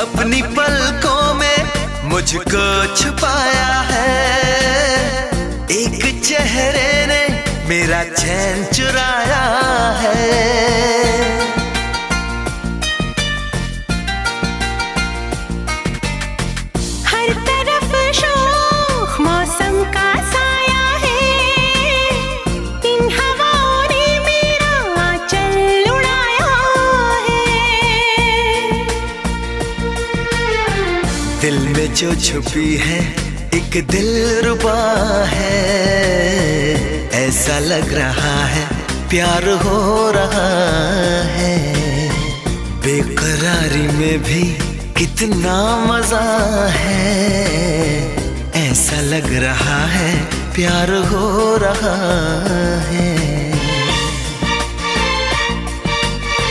अपनी पलकों में मुझको छुपाया है, एक चेहरे ने मेरा चैन चुराया है। हर तरफ शोख मौसम का साया है, इन हवाओं ने मेरा आंचल उड़ाया है। दिल में जो छुपी है एक दिलरुबा है, ऐसा लग रहा है प्यार हो रहा है। बेकरारी में भी कितना मजा है, ऐसा लग रहा है प्यार हो रहा है।